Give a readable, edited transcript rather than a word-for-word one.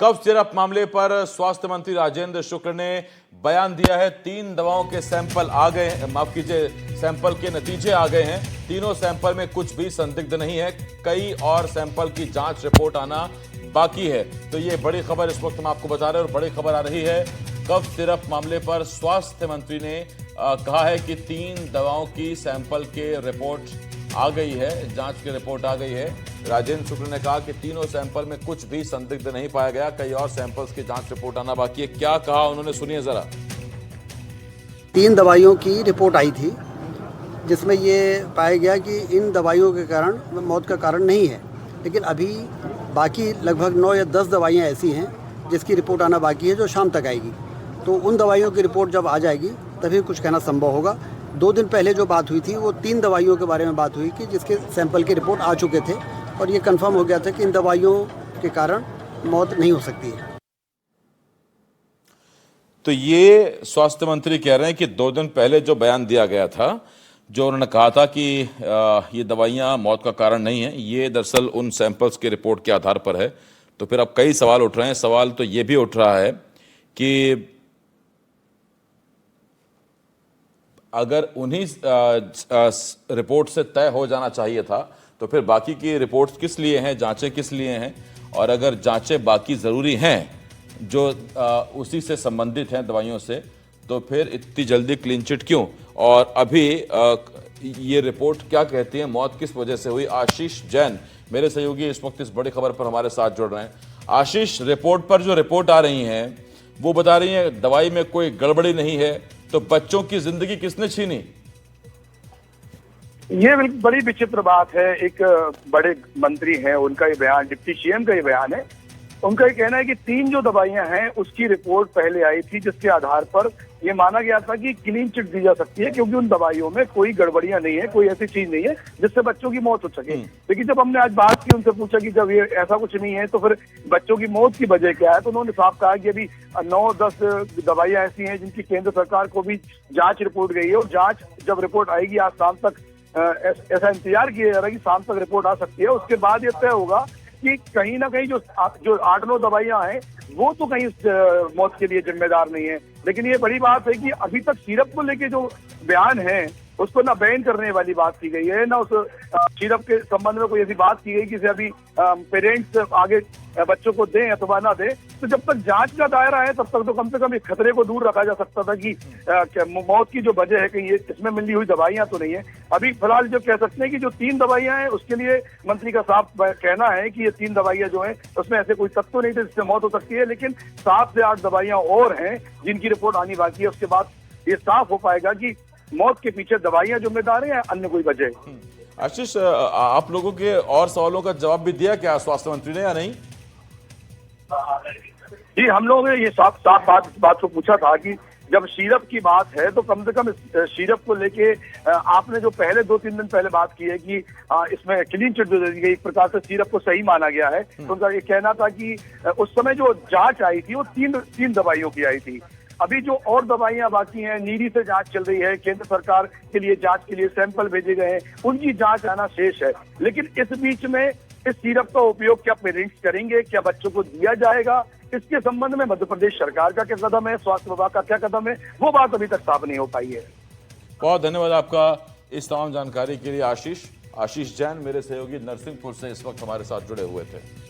Cough syrup मामले पर स्वास्थ्य मंत्री राजेंद्र शुक्ल ने बयान दिया है। 3 दवाओं के सैंपल आ गए हैं, माफ कीजिए, सैंपल के नतीजे आ गए हैं। तीनों सैंपल में कुछ भी संदिग्ध नहीं है। कई और सैंपल की जांच रिपोर्ट आना बाकी है। तो ये बड़ी खबर इस वक्त हम आपको बता रहे हैं और बड़ी खबर आ रही है। कफ सिरप मामले पर स्वास्थ्य मंत्री ने कहा है कि 3 दवाओं की सैंपल के रिपोर्ट आ गई है, जांच की रिपोर्ट आ गई है। राजेंद्र शुक्ल ने कहा कि तीनों सैंपल में कुछ भी संदिग्ध नहीं पाया गया। कई और सैंपल्स की जांच रिपोर्ट आना बाकी है। क्या कहा उन्होंने, सुनिए जरा। 3 दवाइयों की रिपोर्ट आई थी जिसमें ये पाया गया कि इन दवाइयों के कारण मौत का कारण नहीं है, लेकिन अभी बाकी लगभग 9 या 10 दवाइयाँ ऐसी हैं जिसकी रिपोर्ट आना बाकी है, जो शाम तक आएगी। तो उन दवाइयों की रिपोर्ट जब आ जाएगी तभी कुछ कहना संभव होगा। 2 दिन पहले जो बात हुई थी वो 3 दवाइयों के बारे में बात हुई कि जिसके सैंपल की रिपोर्ट आ चुके थे और ये कंफर्म हो गया था कि इन दवाइयों के कारण मौत नहीं हो सकती है। तो ये स्वास्थ्य मंत्री कह रहे हैं कि 2 दिन पहले जो बयान दिया गया था, जो उन्होंने कहा था कि ये दवाइयाँ मौत का कारण नहीं है, ये दरअसल उन सैंपल्स के रिपोर्ट के आधार पर है। तो फिर अब कई सवाल उठ रहे हैं। सवाल तो ये भी उठ रहा है कि अगर उन्हीं रिपोर्ट से तय हो जाना चाहिए था तो फिर बाकी की रिपोर्ट्स किस लिए हैं, जांचें किस लिए हैं? और अगर जांचें बाकी ज़रूरी हैं जो उसी से संबंधित हैं दवाइयों से, तो फिर इतनी जल्दी क्लीन चिट क्यों? और अभी ये रिपोर्ट क्या कहती है, मौत किस वजह से हुई? आशीष जैन मेरे सहयोगी इस वक्त इस बड़ी खबर पर हमारे साथ जुड़ रहे हैं। आशीष, रिपोर्ट पर जो रिपोर्ट आ रही हैं वो बता रही हैं दवाई में कोई गड़बड़ी नहीं है, तो बच्चों की जिंदगी किसने छीनी? ये बड़ी विचित्र बात है। एक बड़े मंत्री हैं, उनका ये बयान, डिप्टी सीएम का ये बयान है। उनका ये कहना है कि 3 जो दवाइयां हैं उसकी रिपोर्ट पहले आई थी, जिसके आधार पर ये माना गया था कि क्लीन चिट दी जा सकती है क्योंकि उन दवाइयों में कोई गड़बड़ियां नहीं है, कोई ऐसी चीज नहीं है जिससे बच्चों की मौत हो सके। लेकिन जब हमने आज बात की, उनसे पूछा कि जब ये ऐसा कुछ नहीं है तो फिर बच्चों की मौत की वजह क्या है, तो उन्होंने साफ कहा कि अभी 9-10 दवाइयां ऐसी हैं जिनकी केंद्र सरकार को भी जांच रिपोर्ट गई है और जांच जब रिपोर्ट आएगी आज शाम तक, ऐसा इंतजार किया जा रहा है कि शाम तक रिपोर्ट आ सकती है। उसके बाद ये तय होगा कि कहीं ना कहीं जो 8-9 दवाइयां हैं वो तो कहीं मौत के लिए जिम्मेदार नहीं है। लेकिन ये बड़ी बात है कि अभी तक सिरप को लेके जो बयान है उसको ना बैन करने वाली बात की गई है, ना उस सिरप के संबंध में कोई ऐसी बात की गई कि अभी पेरेंट्स आगे बच्चों को दें अथवा ना दें। तो जब तक जांच का दायरा है तब तक तो कम से कम इस खतरे को दूर रखा जा सकता था कि मौत की जो वजह है कहीं ये इसमें मिली हुई दवाइयां तो नहीं है। अभी फिलहाल जो कह सकते हैं कि जो 3 दवाइयां हैं उसके लिए मंत्री का साफ कहना है कि ये 3 दवाइयां जो हैं उसमें ऐसे कोई तत्व नहीं थे जिससे मौत हो सकती है, लेकिन 7 से 8 दवाइयां और हैं जिनकी रिपोर्ट आनी बाकी है। उसके बाद ये साफ हो पाएगा कि मौत के पीछे दवाइयां जिम्मेदार हैं या अन्य कोई वजह। आशीष, आप लोगों के और सवालों का जवाब भी दिया क्या स्वास्थ्य मंत्री ने या नहीं? जी, हम लोगों ने ये साफ बात को पूछा था कि जब सिरप की बात है तो कम से कम सिरप को लेके आपने जो पहले 2-3 दिन पहले बात की है कि इसमें क्लीन चिट दे दी गई, एक प्रकार से सिरप को सही माना गया है। तो उनका ये कहना था कि उस समय जो जांच आई थी वो 3 दवाइयों की आई थी। अभी जो और दवाइयां बाकी हैं, नीरी से जांच चल रही है, केंद्र सरकार के लिए जांच के लिए सैंपल भेजे गए हैं, उनकी जांच आना शेष है। लेकिन इस बीच में इस सिरप का उपयोग क्या पेरेंट्स करेंगे, क्या बच्चों को दिया जाएगा, इसके संबंध में मध्य प्रदेश सरकार का क्या कदम है, स्वास्थ्य विभाग का क्या कदम है, वो बात अभी तक साफ नहीं हो पाई है। बहुत धन्यवाद आपका इस तमाम जानकारी के लिए आशीष जैन मेरे सहयोगी नरसिंहपुर से इस वक्त हमारे साथ जुड़े हुए थे।